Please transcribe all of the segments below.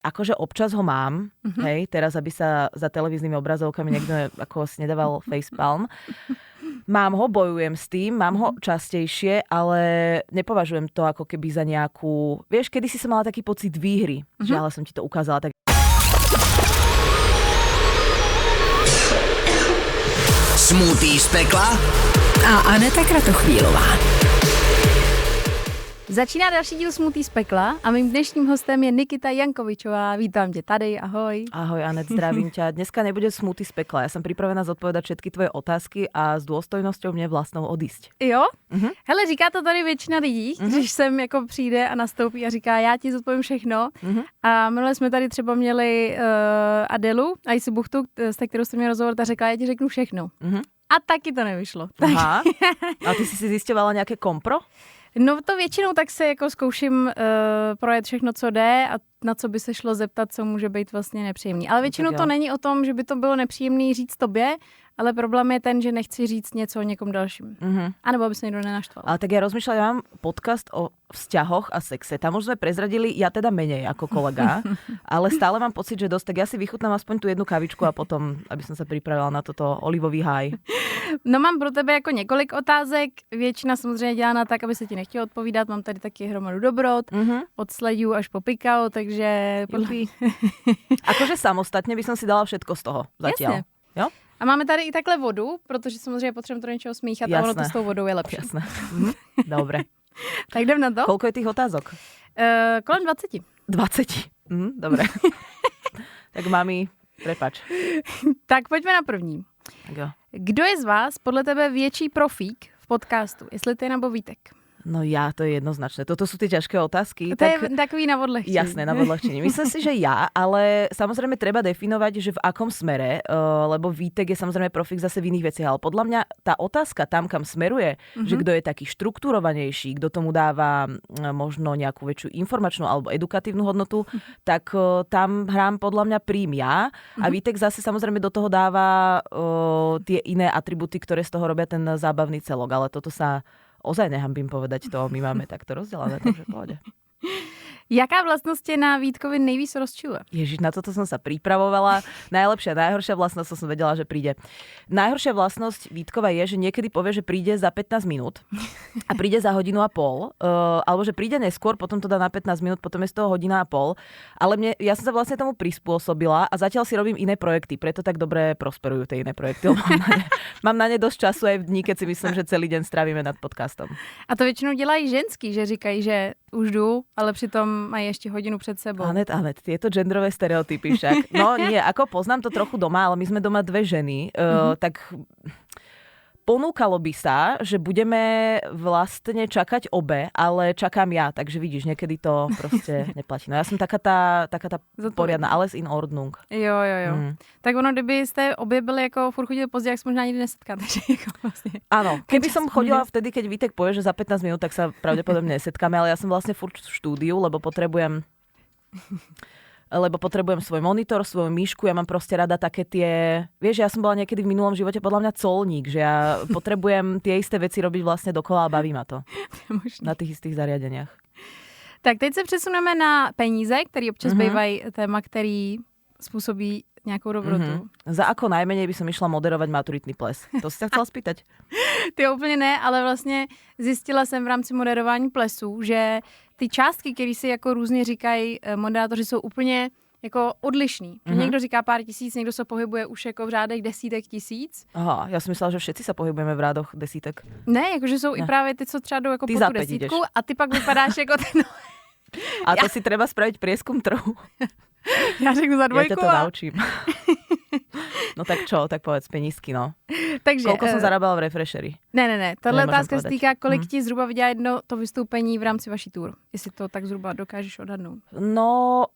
Akože občas ho mám, hej, teraz, aby sa za televíznymi obrazovkami niekto ako si nedával facepalm. Mám ho, bojujem s tým, mám ho častejšie, ale nepovažujem to ako keby za nejakú... Vieš, kedy si som mala taký pocit výhry, že ale som ti to ukázala tak... Smoothie z pekla a Aneta Kratochvílová. Začíná další díl Smoothie z pekla a mým dnešním hostem je Nikita Jankovičová. Vítám tě tady, ahoj. Ahoj Anet, zdravím ťa. Dneska nebude Smoothie z pekla. Ja som pripravená zodpovedať všetky tvoje otázky a s dôstojnosťou mne vlastnou odísť. Jo? Hele, říká to tady většina lidí, když sem jako přijde a nastoupí a říká, já ti zodpovím všechno. A minule jsme tady třeba měli Adelu, Ajsi Buchtu, s kterou jsem měl rozhovor, ta řekla, já ti řeknu všechno. A taky to nevyšlo. Aha. A ty si zisťovala nějaké kompro? No to většinou tak se jako zkouším projet všechno, co jde a na co by se šlo zeptat, co může být vlastně nepříjemný. Ale většinou to není o tom, že by to bylo nepříjemný říct tobě, ale problém je ten, že nechci říct něco o někom dalším. A nebo aby se někdo nenaštval. Ale tak ja rozmýšľam, ja mám podcast o vzťahoch a sexe. Tam už sme prezradili, ja teda menej ako kolega, ale stále mám pocit, že dosť. Tak ja si vychutnám aspoň tú jednu kavičku a potom, aby som sa pripravila na toto olivový háj. No mám pro tebe jako několik otázek. Většina samozřejmě dělána tak, aby se ti nechtělo odpovídat. Mám tady taky hromadu dobrot, od sledů až po pikao, takže... Akože samostatně by som si dala všetko z toho zatiaľ. Jasně. Jo? A máme tady i takhle vodu, protože samozřejmě potřebujeme to něčeho smíchat a ono to s tou vodou je lepší. Jasné. Dobre. Tak jdem na to? Koľko je tých otázok? Kolem 20. 20. Dobre. Tak mami, prepač. Tak pojďme na první. Tak jo. Kdo je z vás podle tebe větší profík v podcastu? Jestli ty nebo Vítek? No ja, to je jednoznačné. Toto sú tie ťažké otázky. To je takový na odľahčení. Jasné, na odľahčení. Myslím si, že ja, ale samozrejme treba definovať, že v akom smere, lebo Vítek je samozrejme profík zase v iných veciach, ale podľa mňa tá otázka tam, kam smeruje, že kto je taký štrukturovanejší, kto tomu dáva možno nejakú väčšiu informačnú alebo edukatívnu hodnotu, tak tam hrám podľa mňa prím ja a Vítek zase samozrejme do toho dáva tie iné atributy, ktoré z toho robia ten zábavný celok, ale toto sa ozaj nehambím povedať to, my máme takto rozdelené, takže pohode. Jaká vlastnosť je na Vítkovi nejvíc rozčiluje? Ježiš, na toto som sa pripravovala. Najlepšia, najhoršia vlastnosť som vedela, že príde. Najhoršia vlastnosť Vítkova je, že niekedy povie, že príde za 15 minút a príde za hodinu a pol, alebo že príde neskôr, potom to dá na 15 minút, potom je z toho hodina a pol. Ale ja som sa vlastne tomu prispôsobila a zatiaľ si robím iné projekty, preto tak dobre prosperujú tie iné projekty. Mám na ne dosť času aj v dní, keď si myslím, že celý deň strávime nad podcastom. A to většinou dělají ženský, že říkají, že už jdu, ale přitom mají ještě hodinu před sebou. Anet, tieto genderové stereotypy však. No nie, ako poznám to trochu doma, ale my sme doma dve ženy, tak ponúkalo by sa, že budeme vlastne čakať obe, ale čakám ja, takže vidíš, niekedy to proste neplatí. No ja som taká tá poriadna, alles in Ordnung. Jo. Tak ono, kdybyste obě byli jako furt chodili pozdě, jak se možná nikdy nesetkáte. Jako vlastne. Áno, keby som chodila vtedy, keď Vítek povie, že za 15 minút, tak sa pravdepodobne nesetkáme, ale ja som vlastne furt v štúdiu, lebo potrebujem svoj monitor, svoju myšku, ja mám proste rada také tie... Vieš, ja som bola niekedy v minulom živote podľa mňa colník, že ja potrebujem tie isté veci robiť vlastne dokola a baví ma to. Na tých istých zariadeniach. Tak teď se přesuneme na peníze, který občas bývají téma, který způsobí nějakou dobrotu. Za ako najmenej by som išla moderovať maturitný ples? To si sa chcela spýtať? Ty úplně ne, ale vlastně zjistila jsem v rámci moderování plesů, že ty částky, které si jako různě říkají moderátoři, jsou úplně jako odlišný. Někdo říká pár tisíc, někdo se pohybuje už jako v řádech desítek tisíc. Aha, já si myslela, že všetci se pohybujeme v rádoch desítek. Ne, jakože jsou i právě ty, co třeba jdou jako po tu desítku ideš. A ty pak vypadáš jako ten... A to si treba spraviť prieskum trhu. Já řeknu za dvojku. Ja ťa to naučím. No tak čo, tak povedz penízky, no. Takže, koľko som zarábala v Refresheri? Ne. Tahle otázka se týká, kolik ti zhruba vydělá jedno to vystoupení v rámci vaší tour. Jestli to tak zhruba dokážeš odhadnout. No,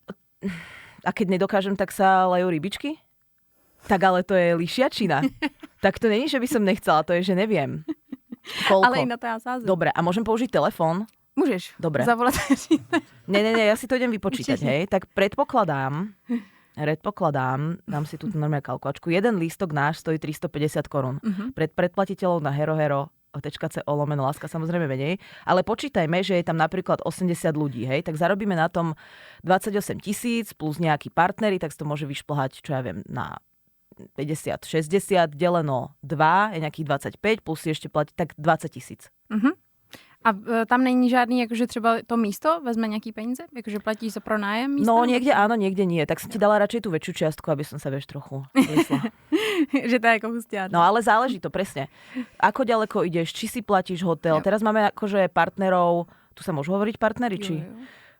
a keď nedokážem, tak sa lejú rybičky? Tak ale to je lišiačina. Tak to není, že by som nechcela, to je, že neviem. Koľko? Ale i na to ja sázem. Dobre, a môžem použiť telefón? Môžeš. Dobre. Zavolať. Nie, ja si to idem vypočítať, hej. Tak predpokladám, dám si tu normálne kalkulačku. Jeden lístok náš stojí 350 korún. Pred predplatiteľov na Hero .co/láska, samozrejme menej, ale počítajme, že je tam napríklad 80 ľudí, hej, tak zarobíme na tom 28 000 plus nejakí partneri, tak to môže vyšplhať, čo ja viem, na 50, 60 deleno 2 je nejakých 25, plus si ešte platí tak 20 000. A tam není žádný, jakože třeba to místo vezme nějaký peníze? Jakože platí se pro nájem místa? No niekde áno, niekde nie. Tak som ti dala radšej tú väčšiu čiastku, aby som sa, vieš, trochu blísla. Že to je ako hustiárna. No ale záleží to, presne. Ako ďaleko ideš, či si platíš hotel. Teraz máme akože partnerov, tu sa môžu hovoriť partneri, či...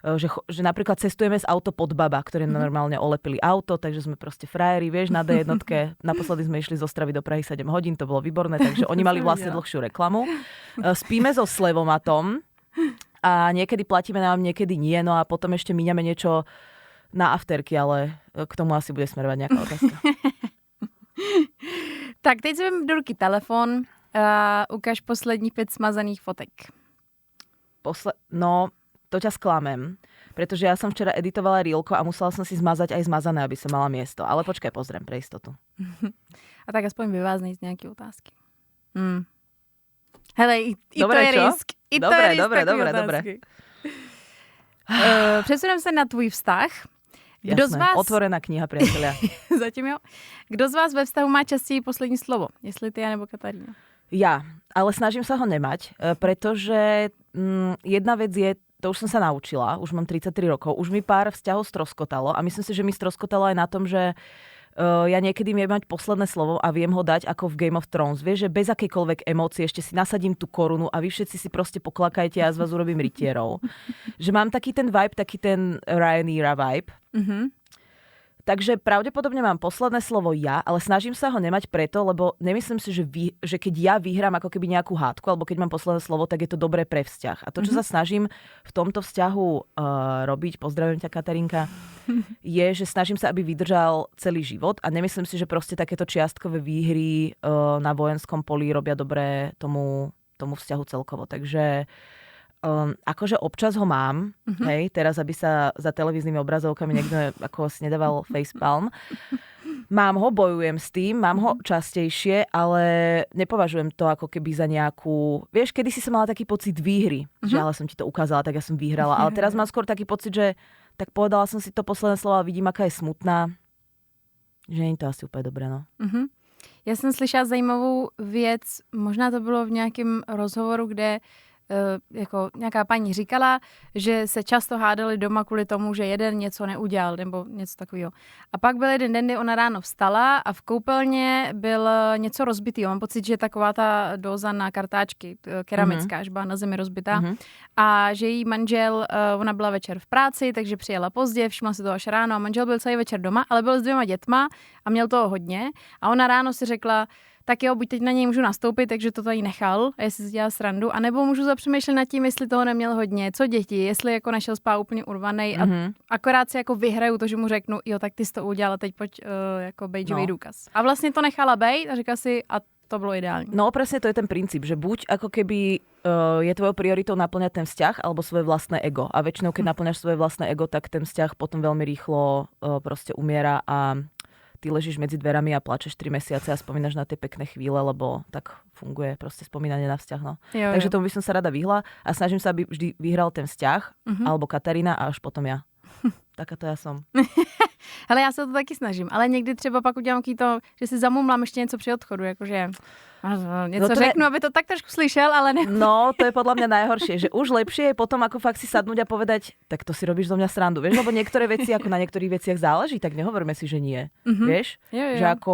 Že napríklad cestujeme z auto pod baba, ktoré normálne olepili auto, takže sme proste frajeri, vieš, na D1. Naposledy sme išli z Ostravy do Prahy 7 hodín, to bolo výborné, takže oni mali vlastne dlhšiu reklamu. Spíme so slevomatom a niekedy platíme nám, niekedy nie, no a potom ešte míňame niečo na afterky, ale k tomu asi bude smerovať nejaká otázka. Tak, teď si vem do ruky telefon a ukáž poslední 5 smazaných fotek. No... To ťa sklamem, pretože ja som včera editovala reelko a musela som si zmazať aj zmazané, aby som mala miesto. Ale počkaj, pozriem pre istotu. A tak aspoň vyváznej z nejaké otázky. Hele, i dobre, to je čo? risk. Dobre. Přesunem se na tvůj vztah. Kdo Jasné, z vás... otvorená kniha, priatelia. Zatím jo. Kdo z vás ve vztahu má častěji poslední slovo? Jestli ty, nebo Katarína? Ja, ale snažím sa ho nemať, pretože jedna vec je, to už som sa naučila, už mám 33 rokov, už mi pár vzťahov stroskotalo a myslím si, že mi stroskotalo aj na tom, že ja niekedy viem mať posledné slovo a viem ho dať ako v Game of Thrones. Vieš, že bez akejkoľvek emócie ešte si nasadím tú korunu a vy všetci si proste poklakajte a ja z vás urobím rytierov. Že mám taký ten vibe, taký ten Rhaenyra vibe. Takže pravdepodobne mám posledné slovo ja, ale snažím sa ho nemať preto, lebo nemyslím si, že keď ja vyhrám ako keby nejakú hádku, alebo keď mám posledné slovo, tak je to dobré pre vzťah. A to, čo sa snažím v tomto vzťahu robiť, pozdravím ťa, Katarínka, je, že snažím sa, aby vydržal celý život a nemyslím si, že proste takéto čiastkové výhry na vojenskom poli robia dobré tomu vzťahu celkovo. Takže akože občas ho mám, hej, teraz, aby sa za televíznymi obrazovkami niekto ako si nedával facepalm. Mám ho, bojujem s tým, mám ho častejšie, ale nepovažujem to ako keby za nejakú... Vieš, kedysi som mala taký pocit výhry, že ale som ti to ukázala, tak ja som vyhrala. Ale teraz mám skôr taký pocit, že tak povedala som si to posledné slovo a vidím, aká je smutná. Že nie je to asi úplně dobré, no. Já jsem slyšela zajímavou věc, možná to bylo v nějakém rozhovoru, kde jako nějaká paní říkala, že se často hádali doma kvůli tomu, že jeden něco neudělal nebo něco takového. A pak byl jeden den, kdy ona ráno vstala a v koupelně byl něco rozbitý. Mám pocit, že taková ta dóza na kartáčky, keramická, že byla na zemi rozbitá. A že její manžel, ona byla večer v práci, takže přijela pozdě, všimla si to až ráno a manžel byl celý večer doma, ale byl s 2 dětma a měl toho hodně. A ona ráno si řekla, tak jo, buď teď na něj můžu nastoupit, takže to tady nechal, a jestli si dělá srandu, anebo můžu zapřemýšlet nad tím, jestli toho neměl hodně, co děti, jestli jako našel spát úplně urvanej a akorát si jako vyhraju to, že mu řeknu, jo, tak ty jsi to udělala, teď pojď jako bejžový důkaz. A vlastně to nechala bejt a říká si, a to bylo ideální. No presne to je ten princíp, že buď ako keby je tvojou prioritou naplňať ten vzťah alebo svoje vlastné ego. A väčšinou, keď naplňaš svoje vlastné ego, tak ten vzťah potom veľmi rýchlo proste umiera a ty ležíš medzi dverami a plačeš 3 mesiace a spomínaš na tie pekné chvíle, lebo tak funguje proste spomínanie na vzťah. No. Jo. Takže tomu by som sa rada vyhla a snažím sa, aby vždy vyhral ten vzťah, alebo Katarína a až potom ja. Taká to ja som. Hele, já se to taky snažím, ale někdy třeba pak udělám to, že si zamumlám ještě něco při odchodu, jakože něco no řeknu, aby to tak trošku slyšel, ale ne. No, to je podľa mňa najhoršie, že už lepšie je potom ako fakt si sadnúť a povedať, tak to si robíš zo mňa srandu, vieš, lebo niektoré veci, ako na niektorých veciach záleží, tak nehovoríme si, že nie, vieš, jo. Že ako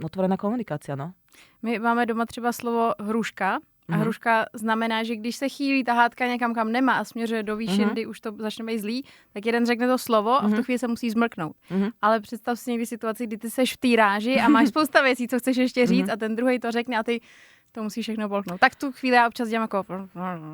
otvorená komunikácia, no. My máme doma třeba slovo hruška. A hruška znamená, že když se chýlí ta hádka někam, kam nemá a směřuje do výšin, kdy už to začne být zlý, tak jeden řekne to slovo a v tu chvíli se musí zmrknout. Ale představ si někdy situaci, kdy ty seš v té ráži a máš spousta věcí, co chceš ještě říct a ten druhý to řekne a ty to musíš všechno polknout. Tak tu chvíli já občas dělám jako,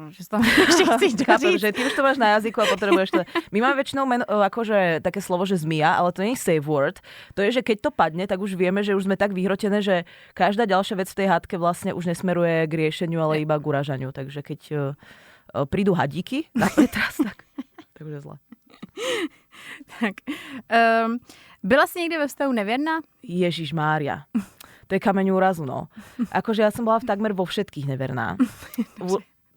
že to ještě chceš doříct. Že ty už to máš na jazyku a potrebuješ to. My máme väčšinou akože také slovo, že zmija, ale to nie je safe word. To je, že keď to padne, tak už vieme, že už sme tak vyhrotené, že každá ďalšia vec v tej hádke vlastne už nesmeruje k riešeniu, ale iba k uražaniu. Takže keď prídu hadíky na pretras, tak už je zle. Tak. Byla jsi někdy ve vztahu nevěrná? Ježiš Mária. To je kameň úrazu, no. Akože ja som bola takmer vo všetkých neverná.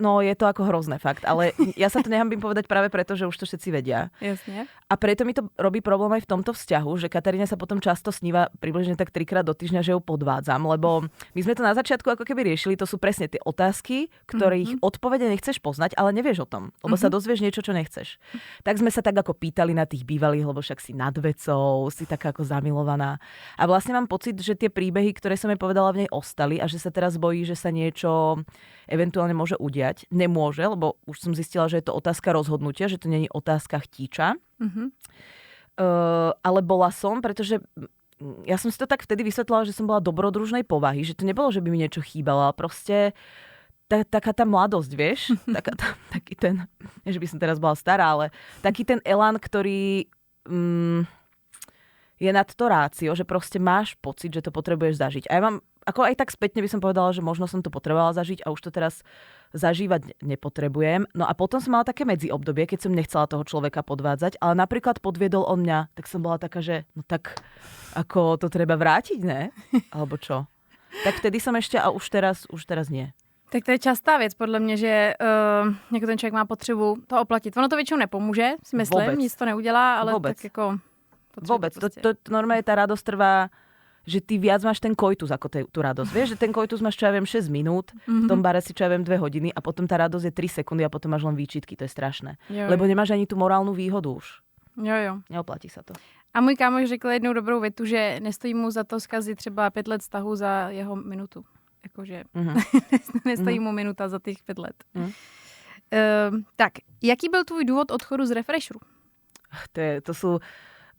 No, je to ako hrozné, fakt. Ale ja sa to nehambím povedať práve preto, že už to všetci vedia. Jasne. A preto mi to robí problém aj v tomto vzťahu, že Katarína sa potom často sníva približne tak 3-krát do týždňa, že ju podvádzam, lebo my sme to na začiatku ako keby riešili, to sú presne tie otázky, ktorých odpovede nechceš poznať, ale nevieš o tom, lebo sa dozvieš niečo, čo nechceš. Tak sme sa tak ako pýtali na tých bývalých, lebo však si nad vecou, si taká ako zamilovaná. A vlastne mám pocit, že tie príbehy, ktoré som jej povedala, v nej ostali a že sa teraz bojí, že sa niečo eventuálne môže udiať. Nemôže, lebo už som zistila, že je to otázka rozhodnutia, že to nie je otázka chtíča. Ale bola som, pretože ja som si to tak vtedy vysvetlila, že som bola dobrodružnej povahy, že to nebolo, že by mi niečo chýbalo, ale proste taká tá mladosť, vieš? Taký ten, nie že by som teraz bola stará, ale taký ten elán, ktorý je nad to rácio, že proste máš pocit, že to potrebuješ zažiť. A ja mám, ako aj tak spätne by som povedala, že možno som to potrebovala zažiť a už to teraz zažívať nepotrebujem. No a potom som mala také medziobdobie, keď som nechcela toho človeka podvádzať, ale napríklad podviedol on mňa, tak som bola taká, že no tak ako to treba vrátiť, ne? Alebo čo? Tak vtedy som ešte a už teraz nie. Tak to je častá věc, podle mě, že někdo ten člověk má potřebu to oplatit. Ono to většinou nepomůže, si myslím, Vôbec. nic to neudělá, ale Vôbec. tak jako... Vôbec. Prostě... To normálne tá radosť trvá, že ty viac máš ten koitus ako tú radosť. Vieš, že ten koitus máš, čo ja viem, 6 minút, v tom bare si, čo ja viem, 2 hodiny a potom tá radosť je 3 sekundy a potom máš len výčitky. To je strašné. Jo. Lebo nemáš ani tú morálnu výhodu už. Jo. Neoplatí sa to. A můj kámoš řekl jednou dobrou větu, že nestojí mu za to zkazit třeba 5 let vztahu za jeho minutu. Jakože nestojí mu minuta za těch 5 let. Tak, jaký byl tvůj důvod odchodu z Refresheru? To sú...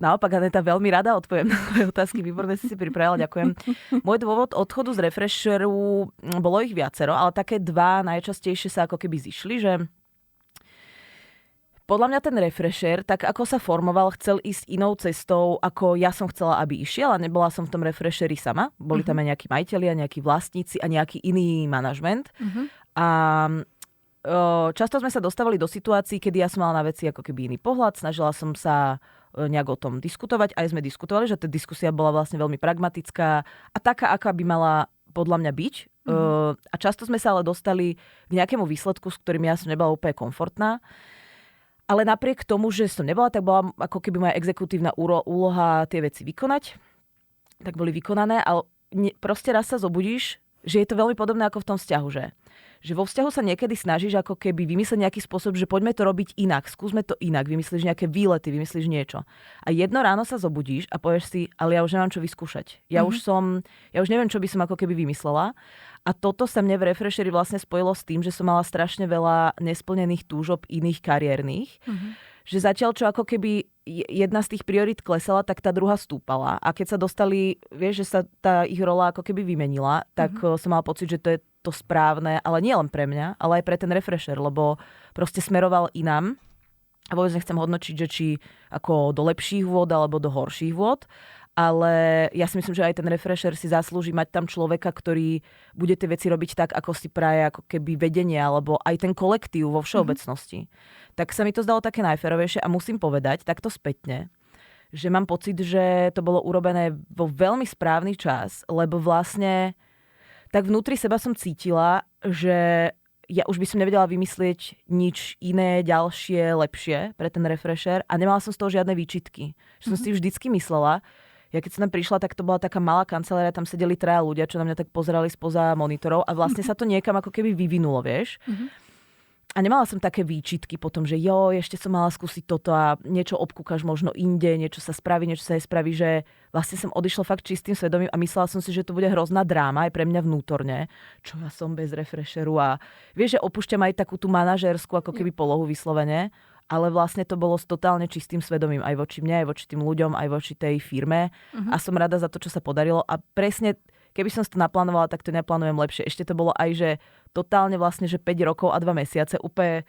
Naopak, Aneta, veľmi rada odpoviem na tvoje otázky. Výborne si pripravila, ďakujem. Môj dôvod odchodu z Refresheru, bolo ich viacero, ale také dva najčastejšie sa ako keby zišli, že podľa mňa ten Refresher, tak ako sa formoval, chcel ísť inou cestou, ako ja som chcela, aby išiel, a nebola som v tom Refresheri sama. Boli tam aj nejakí majitelia, nejakí vlastníci a nejaký iný manažment. A často sme sa dostávali do situácií, kedy ja som mala na veci ako keby iný pohľad, snažila som sa nejak o tom diskutovať. Aj sme diskutovali, že tá diskusia bola vlastne veľmi pragmatická a taká, aká by mala podľa mňa byť. A často sme sa ale dostali k nejakému výsledku, s ktorým ja som nebola úplne komfortná. Ale napriek tomu, že som nebola, tak bola ako keby moja exekutívna úloha tie veci vykonať. Tak boli vykonané, ale proste raz sa zobudíš, že je to veľmi podobné ako v tom vzťahu, že vo vzťahu sa niekedy snažíš ako keby vymyslieť nejaký spôsob, že poďme to robiť inak, skúsme to inak, vymyslíš nejaké výlety, vymyslíš niečo. A jedno ráno sa zobudíš a povieš si, ale ja už nemám čo vyskúšať. Ja už neviem, čo by som ako keby vymyslela. A toto sa mne v Refresheri vlastne spojilo s tým, že som mala strašne veľa nesplnených túžob iných kariérnych. Že zatiaľ, čo ako keby jedna z tých priorít klesala, tak tá druhá stúpala. A keď sa dostali, vieš, že sa tá ich rola ako keby vymenila, tak som mala pocit, že to je to správne, ale nie len pre mňa, ale aj pre ten Refresher, lebo proste smeroval inám. A vôbec nechcem hodnočiť, že či ako do lepších vôd alebo do horších vôd, ale ja si myslím, že aj ten Refresher si zaslúži mať tam človeka, ktorý bude tie veci robiť tak, ako si praje ako keby vedenie, alebo aj ten kolektív vo všeobecnosti. Tak sa mi to zdalo také najférovejšie a musím povedať takto spätne, že mám pocit, že to bolo urobené vo veľmi správny čas, lebo vlastne tak vnútri seba som cítila, že ja už by som nevedela vymyslieť nič iné, ďalšie, lepšie pre ten Refresher a nemala som z toho žiadne výčitky. Že som si vždycky myslela, ja keď som tam prišla, tak to bola taká malá kancelária, tam sedeli 3 ľudia, čo na mňa tak pozerali spoza monitorov a vlastne sa to niekam ako keby vyvinulo, vieš. A nemala som také výčitky potom, že ešte som mala skúsiť toto a niečo obkúkaš možno inde, niečo sa spraví, niečo sa nespraví, že vlastne som odišla fakt čistým svedomím a myslela som si, že to bude hrozná dráma aj pre mňa vnútorne, čo ja som bez Refresheru a vieš, že opúšťam aj takú tú manažérskú ako keby polohu vyslovene, ale vlastne to bolo s totálne čistým svedomím aj voči mne, aj voči tým ľuďom, aj voči tej firme a som rada za to, čo sa podarilo a presne keby som si to naplánovala, tak to neplánujem lepšie. Ešte to bolo aj, že totálne vlastne, že 5 rokov a 2 mesiace, úplne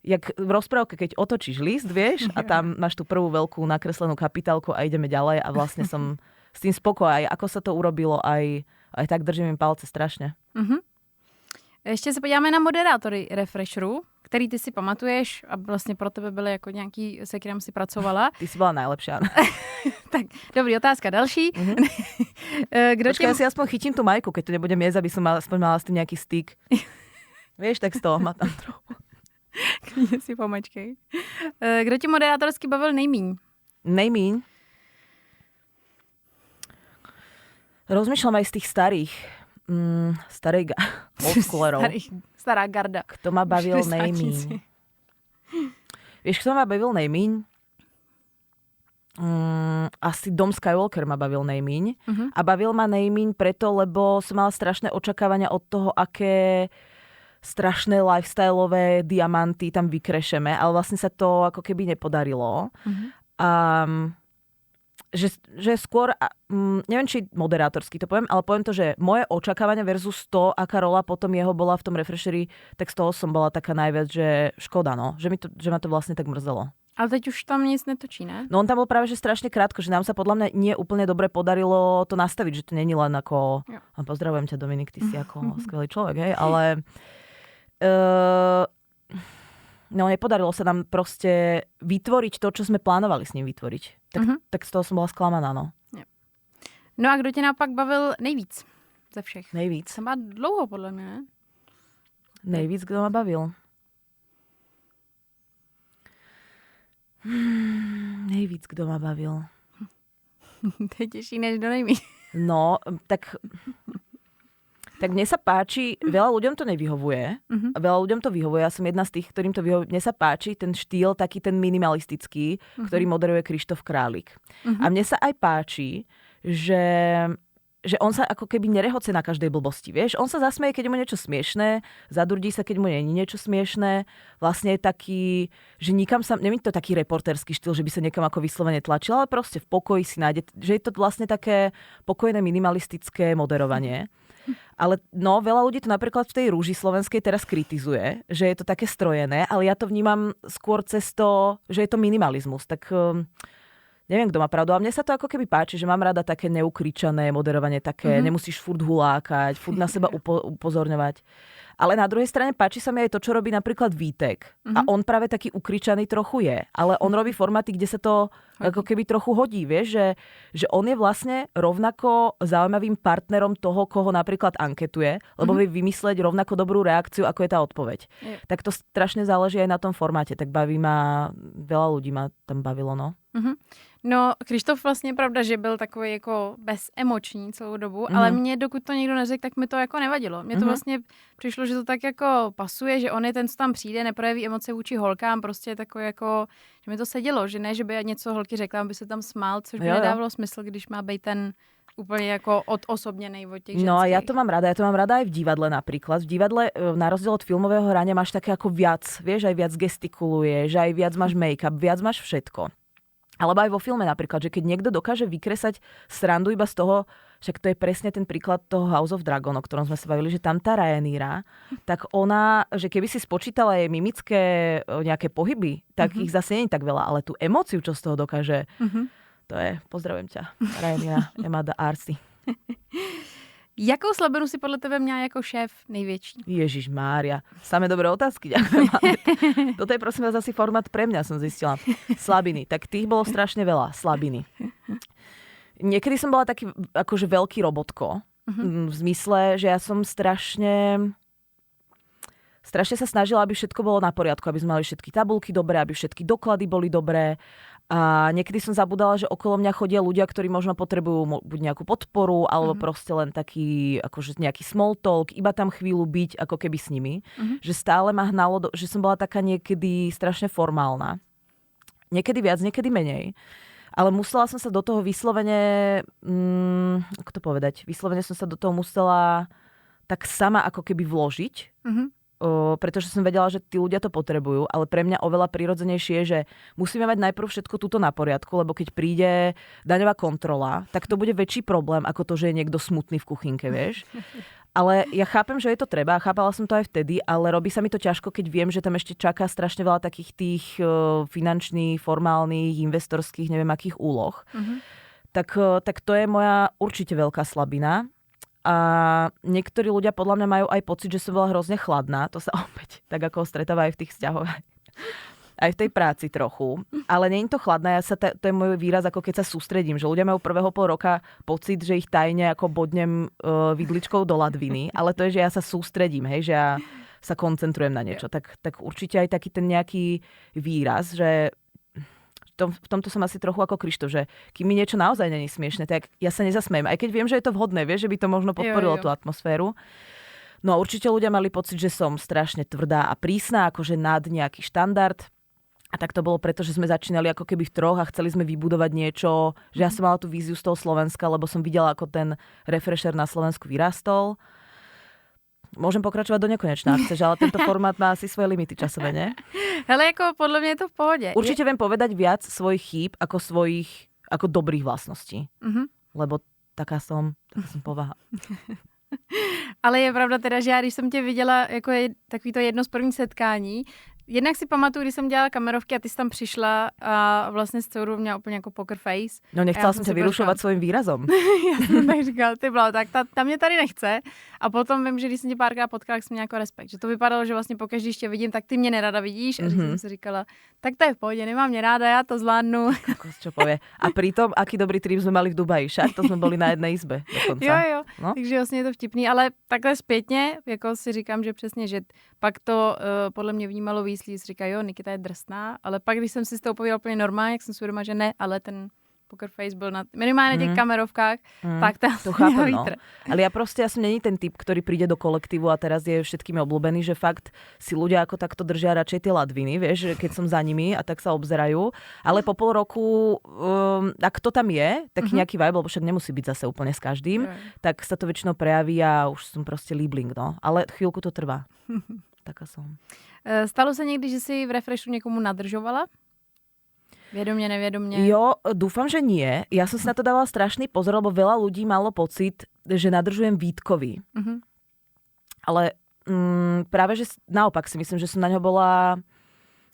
jak v rozprávke, keď otočíš list, vieš, a tam máš tú prvú veľkú nakreslenú kapitálku a ideme ďalej a vlastne som s tým spokojná. Ako sa to urobilo, aj tak držím im palce strašne. Ještě se podíváme na moderátory Refresheru, který ty si pamatuješ a vlastně pro tebe byly jako nějaký, se kterým si pracovala. Ty si bola najlepšia. Tak, dobrý, otázka další. Počkaj, ja si aspoň chytím tú Majku, keď tu nebudem jesť, aby som aspoň mala s tým nejaký styk. Vieš, tak z toho ma tam trochu. Klidně si pomečkej. Kdo ti moderátorsky bavil nejmíň? Nejmíň? Rozmýšľam aj z tých starých. Oldschoolerov. Stará garda. Kto ma bavil nejmíň? Vieš, kto ma bavil nejmíň? Asi Dom Skywalker ma bavil nejmíň. A bavil ma nejmíň preto, lebo som mala strašné očakávania od toho, aké strašné lifestyleové diamanty tam vykrešeme, ale vlastne sa to ako keby nepodarilo. Že skôr, neviem, či moderátorsky to poviem, ale poviem to, že moje očakávania versus to, aká rola potom jeho bola v tom Refresheri, tak z toho som bola taká najviac, že škoda, no. Že ma to vlastne tak mrzelo. Ale teď už tam nic netočí, ne? No on tam bol práve že strašne krátko, že nám sa podľa mňa nie úplne dobre podarilo to nastaviť, že to není len ako... Jo. Pozdravujem ťa, Dominik, ty si ako skvelý človek, hej, ale... No nepodarilo sa nám proste vytvoriť to, čo sme plánovali s ním vytvoriť. Tak z toho som bola sklamaná, no. Jo. No a kdo tě naopak bavil nejvíc ze všech? Nejvíc. To má dlouho, podle mě, ne? Nejvíc, kdo ma bavil? Nejvíc, kdo ma bavil? To je těžší, než do nejmíň. No, tak mne sa páči, veľa ľuďom to nevyhovuje, a veľa ľuďom to vyhovuje. Ja som jedna z tých, ktorým to vyhovuje. Mne sa páči ten štýl, taký ten minimalistický, ktorý moderuje Krištof Králik. A mne sa aj páči, že on sa ako keby nerehoce na každej blbosti, vieš? On sa zasmeje, keď mu niečo smiešné, zadurdí sa, keď mu nie je niečo smiešné. Vlastne je taký, že nikam sa, neviem, to taký reporterský štýl, že by sa niekam ako vyslovene tlačil, ale proste v pokoji si nájde, že je to vlastne také pokojné minimalistické moderovanie. Ale no, veľa ľudí to napríklad v tej Rúži slovenskej teraz kritizuje, že je to také strojené, ale ja to vnímam skôr cez to, že je to minimalizmus. Tak neviem, kto má pravdu, ale mne sa to ako keby páči, že mám rada také neukričané moderovanie, také nemusíš furt hulákať, furt na seba upozorňovať. Ale na druhej strane páči sa mi aj to, čo robí napríklad Vítek. A on práve taký ukričaný trochu je. Ale on robí formáty, kde sa to ako keby trochu hodí, vieš, že on je vlastne rovnako zaujímavým partnerom toho, koho napríklad anketuje, lebo vie vymysleť rovnako dobrú reakciu, ako je tá odpoveď. Tak to strašne záleží aj na tom formáte. Tak baví ma, veľa ľudí ma tam bavilo, no. No, Krištof vlastně pravda, že byl takový jako bezemoční celou dobu, ale mě, dokud to někdo neřekl, tak mi to jako nevadilo. Mně to vlastně přišlo, že to tak jako pasuje, že on je ten, co tam přijde, neprojeví emoce vůči holkám, prostě takový jako, že mi to sedělo, že ne, že by něco holky řekla, aby se tam smál, což by nedávalo smysl, když má být ten úplne ako odosobnenej od tých ženských. No a ja to mám rada aj v divadle napríklad. V divadle na rozdiel od filmového hrania máš také ako viac, vieš, aj viac gestikuluješ, aj viac máš make-up, viac máš všetko. Alebo aj vo filme napríklad, že keď niekto dokáže vykresať srandu iba z toho, však to je presne ten príklad toho House of Dragon, o ktorom sme sa bavili, že tam tá Rhaenyra, tak ona, že keby si spočítala jej mimické nejaké pohyby, tak ich zase nie je tak veľa, ale tú emóciu, čo z toho dokáže, to je, pozdravujem ťa, Rhaenyra, Emma de Arcy. Jakou slabinu si podle tebe měla jako šéf největší? Ježišmária, samé dobré otázky. Ďakujem. Toto je prosím vás asi formát pre mňa, som zistila. Slabiny, tak tých bolo strašne veľa. Slabiny. Niekedy som bola taký akože veľký robotko. V zmysle, že ja som strašne sa snažila, aby všetko bolo na poriadku, aby sme mali všetky tabuľky dobré, aby všetky doklady boli dobré. A niekedy som zabudala, že okolo mňa chodia ľudia, ktorí možno potrebujú buď nejakú podporu, alebo proste len taký, akože nejaký small talk, iba tam chvíľu byť ako keby s nimi. Že stále ma hnalo, že som bola taká niekedy strašne formálna. Niekedy viac, niekedy menej. Ale musela som sa do toho vyslovene, ako to povedať, vyslovene som sa do toho musela tak sama ako keby vložiť. Pretože som vedela, že tí ľudia to potrebujú, ale pre mňa oveľa prirodzenejšie je, že musíme mať najprv všetko túto na poriadku, lebo keď príde daňová kontrola, tak to bude väčší problém ako to, že je niekto smutný v kuchynke, vieš. Ale ja chápem, že je to treba, chápala som to aj vtedy, ale robí sa mi to ťažko, keď viem, že tam ešte čaká strašne veľa takých tých finančných, formálnych, investorských, neviem akých úloh. Tak to je moja určite veľká slabina. A niektorí ľudia podľa mňa majú aj pocit, že som bola hrozne chladná. To sa opäť tak ako stretáva aj v tých vzťahoch. aj v tej práci trochu, ale nie je to chladné, to je môj výraz, ako keď sa sústredím, že ľudia majú prvého pol roka pocit, že ich tajne ako bodnem vidličkou do ladviny, ale to je, že ja sa sústredím, hej, že ja sa koncentrujem na niečo. Tak určite aj taký ten nejaký výraz, že v tomto som asi trochu ako Krištof, že kým mi niečo naozaj není smiešne, tak ja sa nezasmiem. Aj keď viem, že je to vhodné, vieš, že by to možno podporilo tú atmosféru. No a určite ľudia mali pocit, že som strašne tvrdá a prísna, akože nad nejaký štandard. A tak to bolo preto, že sme začínali ako keby v troch a chceli sme vybudovať niečo, že ja som mala tú víziu z toho Slovenska, lebo som videla, ako ten refresher na Slovensku vyrastol. Môžem pokračovať do nekonečna, chceš, ale tento formát má asi svoje limity časové, ne? Hele, ako podľa mňa je to v pohode. Určite viem povedať viac svojich chýb ako dobrých vlastností. Lebo taká som povaha. Ale je pravda teda, že já když jsem tě viděla jako takový to jedno z prvních setkání, jednak si pamatuju, když jsem dělala kamerovky a ty jsi tam přišla a vlastně z celou měla úplně jako poker face. No nechcela jsem tě vyrušovat svým výrazom. Já jsem tak říkala, ty byla, tak ta mě tady nechce. A potom vím, že když jsem tě párkrát potkala, tak jsem měla jako respekt. Že to vypadalo, že vlastně pokaždé, když tě vidím, tak ty mě nerada vidíš. A jsem si říkala, tak to je v pohodě, nemám mě ráda, já to zvládnu. Čo povie. A pritom, aký dobrý trip jsme mali v Dubaji. Však to jsme byli na jedné izbe dokonca. Jo. No? Takže vlastně je to vtipný, ale takhle zpětně, jako si říkám, že přesně, že pak to podle mě vnímalo víc, si říká, jo, Nikita je drsná, ale pak, když jsem si s tou povídala úplně normálně, jak jsem si uvědomila, že ne, ale ten poker face byl minimálně na těch kamerovkách, tak to chápem, no. Ale ja som není ten typ, ktorý príde do kolektívu a teraz je všetkými obľúbený, že fakt si ľudia ako takto držia radšej tie ladviny, vieš, keď som za nimi a tak sa obzerajú. Ale po pol roku, ak to tam je, taký nejaký vibe, lebo však nemusí byť zase úplne s každým, tak sa to väčšinou prejaví a už som proste líbling, no. Ale chvíľku to trvá. Taká som. Stalo sa niekdy, že si v refreshu niekomu nadržovala? Vědomě, nevědomě? Jo, dúfam, že nie. Ja som si na to dávala strašný pozor, lebo veľa ľudí malo pocit, že nadržujem Vítkovi. Ale práve, že naopak si myslím, že som na ňo bola,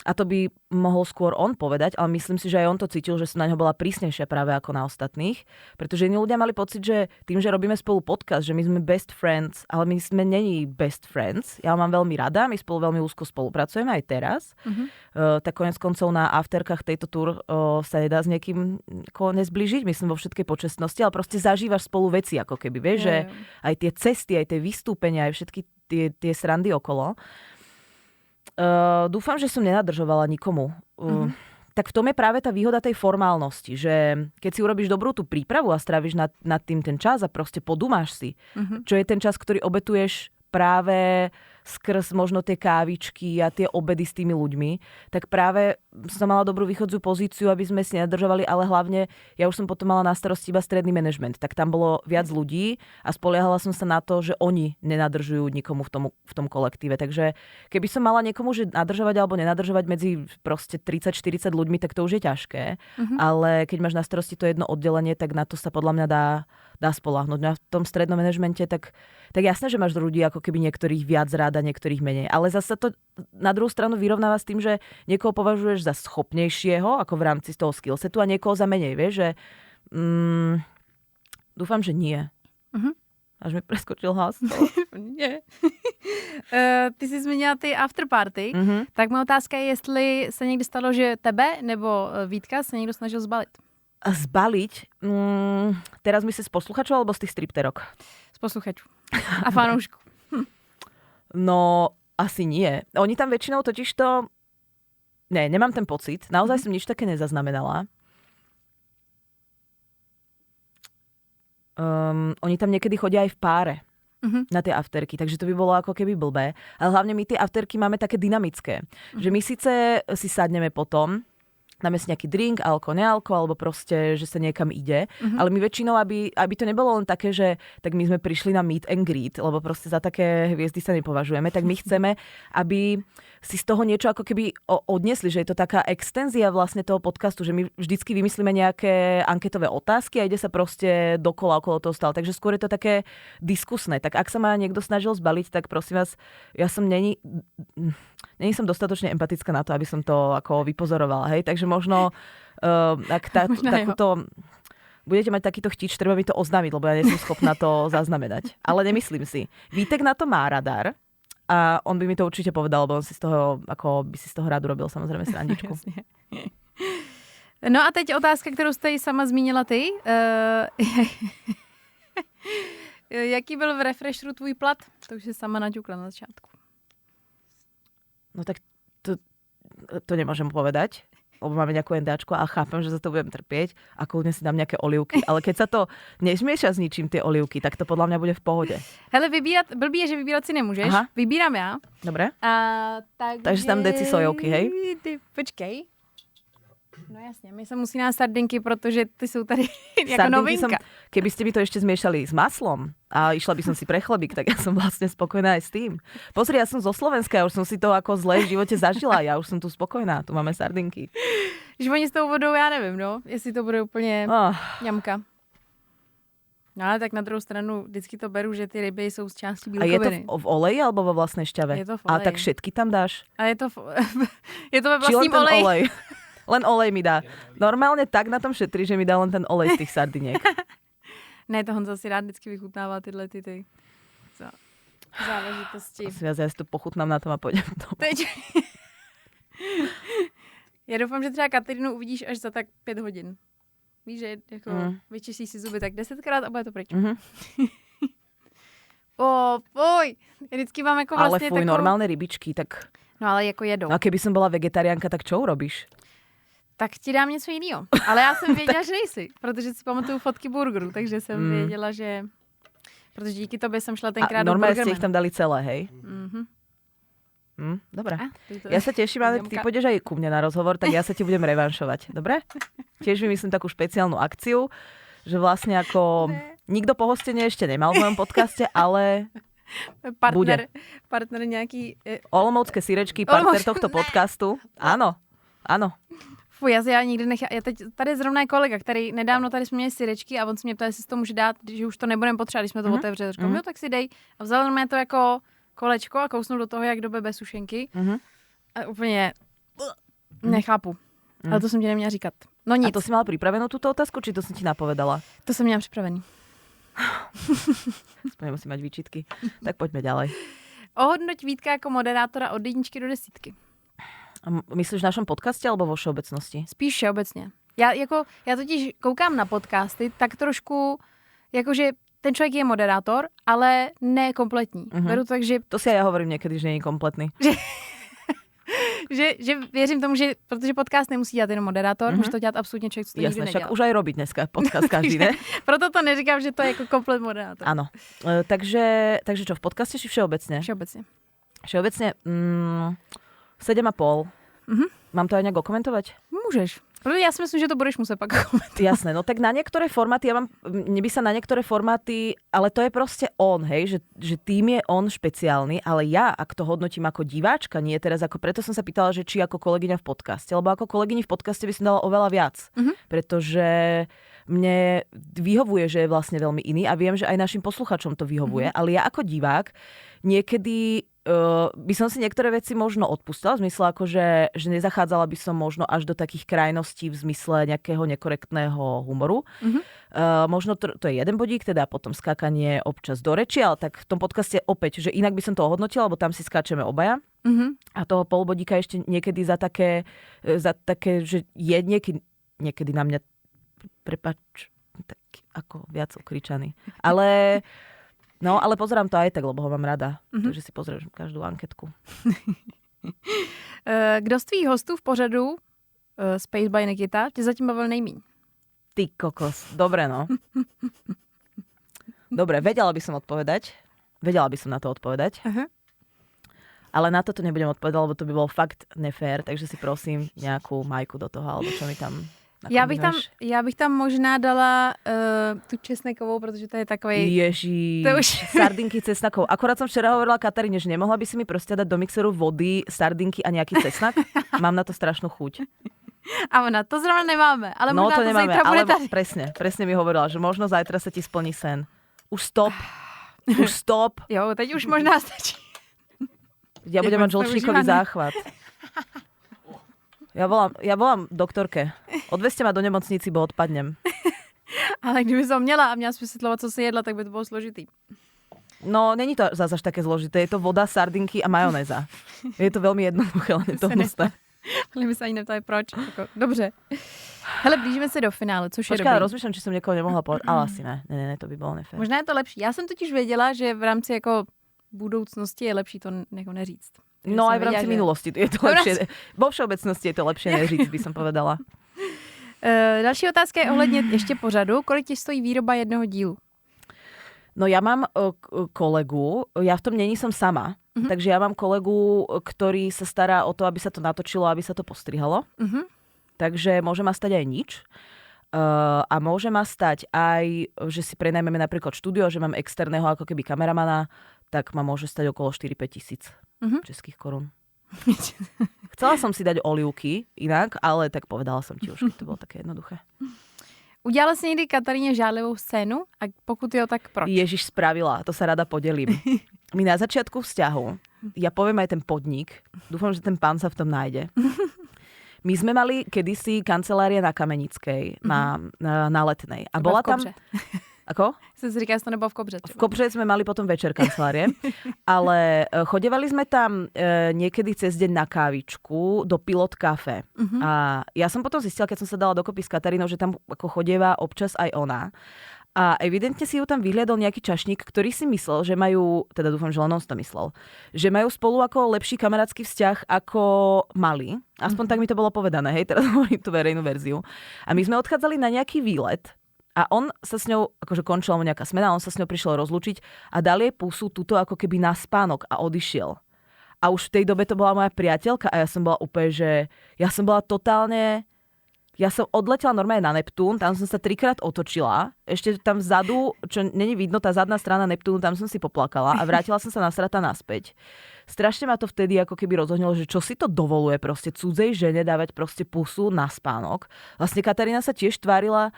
a to by mohol skôr on povedať, ale myslím si, že aj on to cítil, že som na ňo bola prísnejšia práve ako na ostatných. Pretože iní ľudia mali pocit, že tým, že robíme spolu podcast, že my sme best friends, ale my sme není best friends. Ja ho mám veľmi rada, my spolu veľmi úzko spolupracujeme aj teraz. Tak konec koncov na afterkách tejto tour sa nedá s niekým nezblížiť, myslím vo všetkej počestnosti, ale proste zažívaš spolu veci, ako keby, vieš, že aj tie cesty, aj tie vystúpenia, aj všetky tie srandy okolo. Dúfam, že som nenadržovala nikomu. Tak v tom je práve tá výhoda tej formálnosti, že keď si urobíš dobrú tú prípravu a stráviš nad tým ten čas a proste podumáš si, čo je ten čas, ktorý obetuješ práve skrz možno tie kávičky a tie obedy s tými ľuďmi, tak práve som mala dobrú východziu pozíciu, aby sme si nedržovali, ale hlavne ja už som potom mala na starosti iba stredný manažment, tak tam bolo viac ľudí a spoliehala som sa na to, že oni nenadržujú nikomu v tom kolektíve. Takže keby som mala niekomu že nadržovať alebo nenadržovať medzi proste 30-40 ľuďmi, tak to už je ťažké. Ale keď máš na starosti to jedno oddelenie, tak na to sa podľa mňa dá spoľahnúť. No a v tom strednom manažmente tak jasné, že máš ľudí ako keby niektorých viac rád a niektorých menej. Ale zase to na druhú stranu vyrovnáva s tým, že niekoho považuješ za schopnejšieho, ako v rámci toho skillsetu, a niekoho za menej, vieš, že dúfam, že nie. Až mi preskočil hlas. Nie. Ty jsi zmínila ty afterparty, tak moja otázka je, jestli se někdy stalo, že tebe nebo Vítka se někdo snažil zbalit. Zbaliť? Teraz myslíš z posluchačov alebo z tých stripterok? Z posluchačů. A fanoušku. No, asi nie. Oni tam väčšinou totižto... Ne, nemám ten pocit. Naozaj som nič také nezaznamenala. Oni tam niekedy chodia aj v páre na tie afterky, takže to by bolo ako keby blbé. Ale hlavne my tie afterky máme také dynamické. Že my síce si sadneme potom, dáme si nejaký drink, alko, nealko, alebo proste, že sa niekam ide. Ale my väčšinou, aby to nebolo len také, že tak my sme prišli na meet and greet, lebo proste za také hviezdy sa nepovažujeme, tak my chceme, aby si z toho niečo ako keby odnesli, že je to taká extenzia vlastne toho podcastu, že my vždycky vymyslíme nejaké anketové otázky a ide sa proste dokola okolo toho stále. Takže skôr je to také diskusné. Tak ak sa ma niekto snažil zbaliť, tak prosím vás, ja som není som dostatočne empatická na to, aby som to ako vypozorovala, hej? Takže možno ak takúto budete mať takýto chtič, treba mi to oznámiť, lebo ja nie som schopná to zaznamenať. Ale nemyslím si. Vítek na to má radar a on by mi to určite povedal, lebo on si z toho, ako by si z toho rád urobil samozrejme srandičku. No a teď otázka, kterou jste ji sama zmínila ty. Jaký byl v Refresheru tvůj plat? To už si sama naťukla na začátku. No tak to nemôžem povedať, lebo máme nejakú endáčku a chápem, že za to budem trpieť a kľudne si dám nejaké olivky, ale keď sa to nezmieša s ničím tie olivky, tak to podľa mňa bude v pohode. Hele, blbý je, že vybírat si nemůžeš. Aha. Vybírám já. Dobre. Takže Takže tam deci sojovky, hej? Počkej. No jasně, my se musí na sardinky, protože ty jsou tady jako novinka. Keby ste mi to ešte zmiešali s maslom a išla by som si pre chlebík, tak ja som vlastne spokojná aj s tým. Pozri, ja som zo Slovenska, ja už som si to ako zle v živote zažila, ja už som tu spokojná, tu máme sardinky. Že oni s tou vodou, já nevím, no, jestli to bude úplně ňamka. No ale tak na druhou stranu vždycky to beru, že ty ryby jsou z části bílkoviny. A je to v oleji alebo vo vlastnej šťave? Je to v oleji. A tak všetky tam dáš? A je to ve vlastním oleji. Olej? Len olej mi dá. Normálne tak na tom šetrí, že mi dá len ten olej z tých sardiniek. Ne, to Honza si rád vždycky vychutnává tyhle ty záležitosti. Ja si to pochutnám na tom a pôjdem domov. Já doufám, že třeba Kateřinu uvidíš až za tak 5 hodin. Víš, že jako vyčistí si zuby tak 10krát a bude to pryč. Fuj. Vždycky mám jako vlastně ale fuj, normálne rybičky, tak... No ale jako jedou. No a keby som bola vegetariánka, tak čo urobíš? Tak ti dám něco jiného. Ale já jsem věděla, že nejsi, protože si pamatuju fotky burgeru, takže jsem věděla, že... Protože díky tobě jsem šla tenkrát do Burgerman. Normálne ste ich tam dali celé, hej? Dobre. Ja sa teším, ale ty pôjdeš aj ku mne na rozhovor, tak ja sa ti budem revanšovať. Dobre? Tiež vymyslím takú špeciálnu akciu, že vlastne ako... Nikto pohostenie ešte nemal v mojom podcaste, ale... Partner nějaký... Olomoucké syrečky, partner tohto podcastu. Áno. Fuj, já nikdy nechám. Tady zrovna je kolega, který nedávno tady jsme měli syrečky a on se mě ptal, jestli si to může dát, že už to nebudeme potřebovat, když jsme to otevřeli. Říkám, jo, tak si dej. A vzal mě to jako kolečko a kousnul do toho, jak dobe bez sušenky. A úplně nechápu. Ale to jsem ti neměla říkat. No nic. A to si mala pripravenú túto otázku, či to som ti napovedala? To jsem měla připravený. Aspoň musím mať výčitky. Tak poďme ďalej. Ohodnoť Vítka jako moderátora od 1 do 10. A myslíš v našom podcaste alebo vo všeobecnosti? Spíš všeobecně. Já totiž koukám na podcasty tak trošku, jakože ten člověk je moderátor, ale ne kompletní. Beru to tak, že... To si aj ja hovorím niekedy, že nie je kompletný. že věřím tomu, že protože podcast nemusí dělat jenom moderátor, může to dělat absolutně člověk, co to nikdy nedělal. Však už aj robí dneska podcast každý, ne? Proto to neříkám, že to je jako komplet moderátor. Áno. Takže čo, v podcaste či všeobecne? Všeobecne. Všeobecne 7,5. Mám to aj nejak okomentovať? Můžeš. Ja si myslím, že to budeš muset pak komentovať. Jasné, no tak na niektoré formáty, mne by sa na niektoré formáty, ale to je proste on, hej, že tým je on špeciálny, ale ja, ak to hodnotím ako diváčka, nie teraz ako, preto som sa pýtala, že či ako kolegyňa v podcaste, lebo ako kolegyni v podcaste by som dala oveľa viac, pretože mne vyhovuje, že je vlastne veľmi iný a viem, že aj našim posluchačom to vyhovuje, ale ja ako divák niekedy by som si niektoré veci možno odpustila, v zmysle ako, že nezachádzala by som možno až do takých krajností v zmysle nejakého nekorektného humoru. Možno to je jeden bodík, teda potom skákanie občas do reči, ale tak v tom podcaste opäť, že inak by som to ohodnotila, lebo tam si skáčeme obaja. A toho polbodíka ešte niekedy za také, že je niekedy na mňa prepáč, tak ako viac okričaný. Ale pozerám to aj tak, lebo ho mám rada. Takže si pozrieš každú anketku. Kdo z tvých hostů v pořadu Space by Nikita tě zatím bavil nejmíň? Ty kokos. Dobre, no. Dobre, vedela by som na to odpovedať. Ale na toto nebudem odpovedať, lebo to by bolo fakt nefér, takže si prosím nejakú Majku do toho, alebo čo mi tam... Já bych tam možná dala tu česnekovou, protože to je takovej... Ježí, sardinky cesnakov. Akorát som včera hovorila Kataríne, že nemohla by si mi proste dať do mixeru vody, sardinky a nejaký cesnak. Mám na to strašnú chuť. A ona, to zrovna nemáme, ale možná to nemáme, zajtra bude tady. Presne mi hovorila, že možno zajtra sa ti splní sen. Už stop. Jo, teď už možná stačí. Ja budem mať žlčníkový záchvat. Ja volám doktorke. Odvezte ma do nemocnici, bo odpadnem. Ale kdyby som měla a měla vysvětlovat, co si jedla, tak by to bylo složitý. No, není to zase až také zložité. Je to voda, sardinky a majonéza. Je to veľmi jednoduché, ale je to hnusné. Ale my sa ani neptali proč. Dobře. Hele, blížíme se do finále, což je dobrý. Počkej, rozmýšľam, či som niekoho nemohla povedať, ale asi ne. Ne, to by bolo nefér. Možná je to lepší. Já jsem totiž věděla, že v rámci jako budoucnosti je lepší to neříct. No aj v rámci minulosti je to lepšie. Vo všeobecnosti je to lepšie neříct, by som povedala. Další otázka je ohledně ještě pořadu. Kolik ti stojí výroba jednoho dílu? No ja mám kolegu, ja v tom není som sama, takže ja mám kolegu, ktorý sa stará o to, aby sa to natočilo, aby sa to postrihalo. Takže môže ma stať aj nič. A môže ma stať aj, že si prenajmeme napríklad štúdio, že mám externého ako keby kameramana, tak ma môže stať okolo 4-5 tisíc českých korún. Chcela som si dať olivky inak, ale tak povedala som ti už, keď to bolo také jednoduché. Udělala jsi někdy Kataríně žádlivou scénu? A pokud jo, tak proč? Ježiš, spravila, to sa rada podelím. My na začiatku vzťahu, ja poviem aj ten podnik, dúfam, že ten pán sa v tom nájde. My sme mali kedysi kancelária na Kamenickej, na Letnej. A bola tam... Ako? Jsem si říkala, že to nebylo v Kobře. V Kobře sme mali potom večer kancelárie, ale chodevali sme tam niekedy cez deň na kávičku do Pilot Café. A ja som potom zistila, keď som sa dala dokopy s Katarínou, že tam ako chodieva občas aj ona. A evidentne si ju tam vyhliadol nejaký čašník, ktorý si myslel, že majú, teda dúfam, že len on si to myslel, že majú spolu ako lepší kamarátsky vzťah, ako mali. Aspoň tak mi to bolo povedané, hej, teraz hovorím tú verejnú verziu. A my sme odchádzali na nejaký výlet. A on sa s ňou, akože končila mu nejaká smena, on sa s ňou prišiel rozlúčiť a dal jej pusu tuto ako keby na spánok a odišiel. A už v tej dobe to bola moja priateľka a ja som bola úplne, že ja som odletela normálne na Neptún, tam som sa 3-krát otočila, ešte tam vzadu, čo není vidno, tá zadná strana Neptúnu, tam som si poplakala a vrátila som sa nasratá naspäť. Strašne ma to vtedy ako keby rozohnilo, že čo si to dovoluje proste cudzej žene dávať proste pusu na spánok. Vlastne Katarína sa tiež tvárila,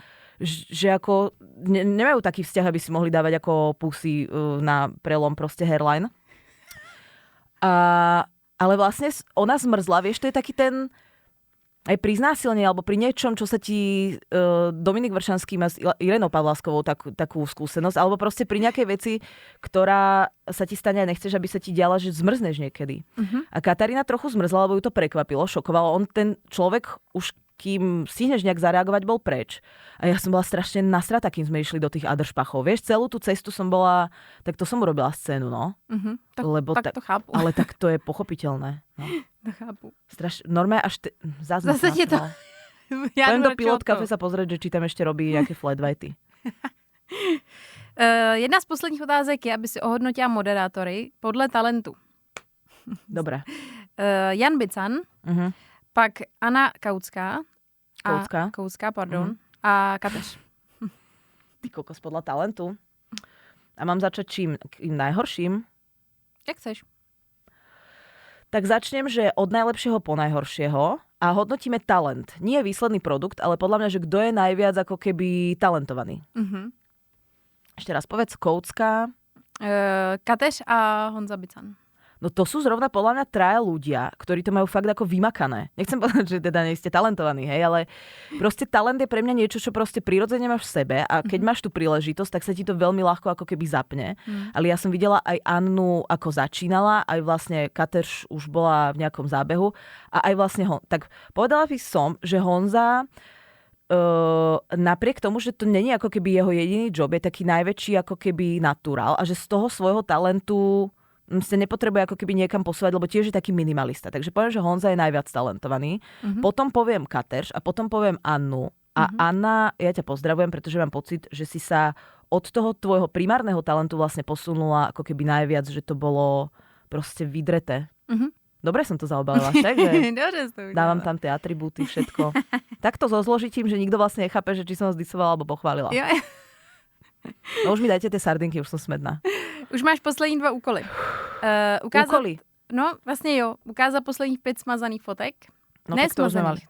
že ako nemajú taký vzťah, aby si mohli dávať ako pusy na prelom proste hairline. Ale vlastne ona zmrzla, vieš, to je taký ten aj pri znásilnení alebo pri niečom, čo sa ti Dominik Vršanský má s Irenou Pavláskovou takú skúsenosť, alebo proste pri nejakej veci, ktorá sa ti stane a nechceš, aby sa ti diala, že zmrzneš niekedy. A Katarína trochu zmrzla, lebo ju to prekvapilo, šokovalo. On ten človek už kým stihneš nejak zareagovať, bol preč. A ja som bola strašne nasratá, kým sme išli do tých Adršpachov. Vieš, celú tú cestu som bola, tak to som urobila scénu, no. Tak to chápu. Ale tak to je pochopiteľné. No. To chápu. Normálne až... Zase je to... Pojem do Pilot Café sa pozrieť, že či tam ešte robí nejaké flat whitey. Jedna z posledních otázek je, aby si ohodnotila moderátory podle talentu. Dobre. Jan Bican, pak Anna Kautská. Kautská, pardon. A Kateř. Ty kokos, podľa talentu. A mám začať čím? Najhorším? Jak chceš. Tak začnem, že od najlepšieho po najhoršieho a hodnotíme talent. Nie výsledný produkt, ale podľa mňa, že kto je najviac ako keby talentovaný. Ešte raz povedz, Kautská. Kateř a Honza Bican. No to sú zrovna podľa mňa traja ľudia, ktorí to majú fakt ako vymakané. Nechcem povedať, že teda nie ste talentovaní, hej, ale proste talent je pre mňa niečo, čo proste prirodzene máš v sebe a keď máš tú príležitosť, tak sa ti to veľmi ľahko ako keby zapne. Ale ja som videla aj Annu, ako začínala, aj vlastne Kateř už bola v nejakom zábehu a aj vlastne tak povedala by som, že Honza napriek tomu, že to není ako keby jeho jediný job, je taký najväčší ako keby naturál a že z toho svojho talentu sa nepotrebuje ako keby niekam posúvať, lebo tiež je taký minimalista. Takže poviem, že Honza je najviac talentovaný. Potom poviem Kateř a potom poviem Annu. A Anna, ja ťa pozdravujem, pretože mám pocit, že si sa od toho tvojho primárneho talentu vlastne posunula ako keby najviac, že to bolo proste vydreté. Dobre som to zaobalila, takže dávam tam tie atribúty, všetko. Takto so zložitím, že nikto vlastne nechápe, že či som ho zdisovala alebo pochválila. Jo. No už mi dajte tie sardinky, už som smedná. Už máš poslední 2 úkoly. Úkoly? No, vlastně jo. Ukázat posledních 5 smazaných fotek. No, ne to smazaných.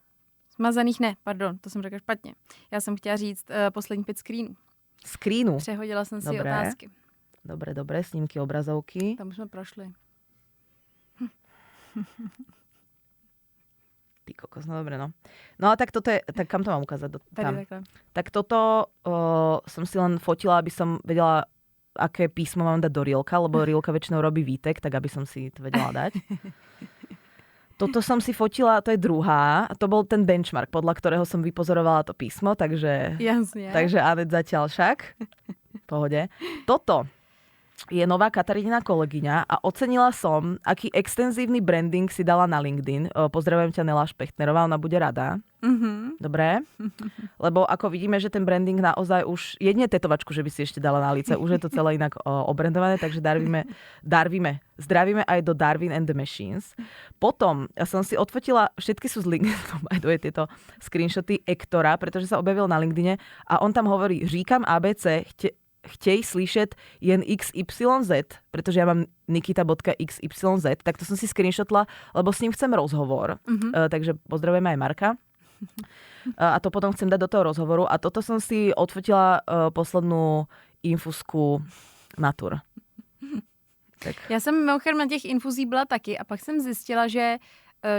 Smazaných ne, pardon, to jsem řekla špatně. Já jsem chtěla říct posledních 5 screenů. Screenů? Přehodila jsem si otázky. Dobre, snímky, obrazovky. Tam už jsme prošli. Ty kokos, no dobre, no. No a tak toto je, tak kam to mám ukázať? Tady takhle. Tak toto som si len fotila, aby som vedela aké písmo mám dať do Rielka, lebo Rielka väčšinou robí výtek, tak aby som si to vedela dať. Toto som si fotila, to je druhá. To bol ten benchmark, podľa ktorého som vypozorovala to písmo, takže... Jasne. Takže Anet zatiaľ však. V pohode. Toto je nová Katarínina kolegyňa a ocenila som, aký extenzívny branding si dala na LinkedIn. Pozdravujem ťa, Nela Špechtnerová, ona bude rada. Dobre? Lebo ako vidíme, že ten branding naozaj už... Jedne tetovačku, že by si ešte dala na lice. Už je to celé inak obrandované, takže zdravíme aj do Darwin and the Machines. Potom som si odfotila, všetky sú z LinkedIn, aj tieto screenshoty Ektora, pretože sa objavil na LinkedIne a on tam hovorí, říkam ABC, chtej slyšet jen XYZ, pretože ja mám nikita.xyz, tak to som si screenshotla, lebo s ním chcem rozhovor. Takže pozdravujeme aj Marka. A to potom chcem dať do toho rozhovoru. A toto som si odfotila poslednú infusku Natur. Tak. Já jsem mimochodem na těch infuzí byla taky a pak jsem zjistila, že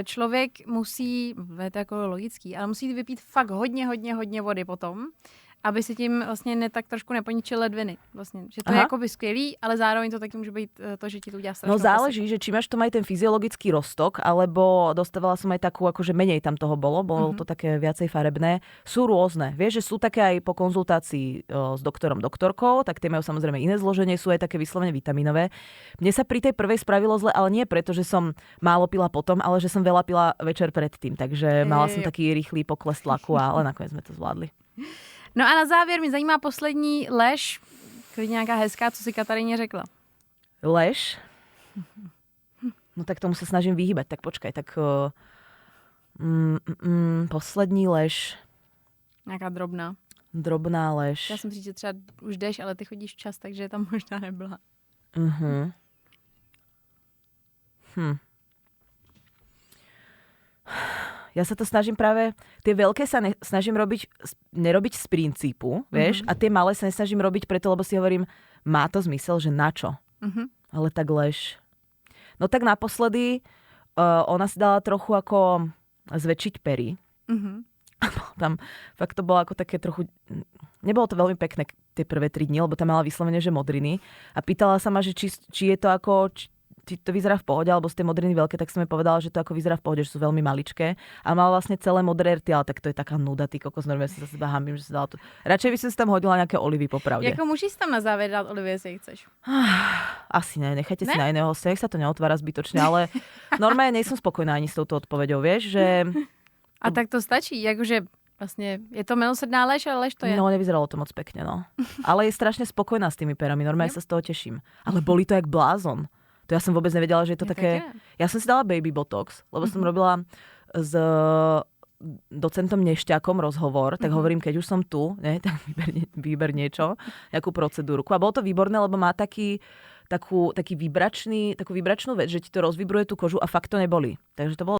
člověk musí, je to jako logický, ale musí vypít fakt hodně vody potom, aby si tím vlastně tak trošku neponičil ledviny. Vlastně, že to je jakoby skvělý, ale zároveň to taky může být to, že ti to udělá strašnou. No záleží, že či máš to aj ten fyziologický roztok, alebo dostávala som aj takú, akože menej tam toho bolo to také viacej farebné. Sú rôzne. Vieš, že sú také aj po konzultácii s doktorkou, tak tie majú samozrejme iné zloženie, sú aj také vyslovene vitaminové. Mne sa pri tej prvej spravilo zle, ale nie preto, že som málo pila potom, ale že som veľa pila večer predtým, takže mala som taký rýchly pokles tlaku, ale nakoniec sme to zvládli. No a na závěr mě zajímá poslední lež, klidně nějaká hezká, co si Kataríně řekla. Lež? No tak tomu sa snažím vyhýbať, tak počkaj, tak poslední lež. Nějaká drobná. Drobná lež. Já jsem říct, že třeba už jdeš, ale ty chodíš včas, takže tam možná nebyla. Ja sa to snažím práve, tie veľké sa snažím nerobiť z princípu, vieš, a tie malé sa nesnažím robiť preto, lebo si hovorím, má to zmysel, že na čo? Ale tak lež. No tak naposledy ona si dala trochu ako zväčšiť pery. Tam fakt to bolo ako také trochu, nebolo to veľmi pekné tie prvé 3 dni, lebo tam mala vyslovene, že modriny. A pýtala sa ma, že či je to ako... či to vyzerá v pohode, alebo z tej modriny veľké, tak som jej povedala, že to ako vyzerá v pohode, že sú veľmi maličké. A mala vlastne celé modré rty, ale tak to je taká nuda, ty kokos, normálne sa za seba hambím, že sa dala to. Radšej by som si tam hodila nejaké olivy, popravde. Jako můžeš tam na záver dát olivy, jestli chceš. Asi ne, nechajte si na iného hostia, nech sa to neotvára zbytočne, ale normálne nie som spokojná ani s touto odpoveďou, vieš, že... A tak to stačí, jakože vlastne je to milosrdná lež, ale lež to je. No, nevyzeralo to moc pekne, no. Ale je strašne spokojná s tými perami, normálne sa z toho teším. Ale boli to jak blázon. To ja som vôbec nevedela, že je to také... Ja som si dala baby botox, lebo som robila s docentom Nešťakom rozhovor, tak hovorím, keď už som tu, ne, tak vyber niečo, nejakú procedúrku. A bolo to výborné, lebo má takú vibračnú vec, že ti to rozvibruje tú kožu a fakt to neboli. Takže to bolo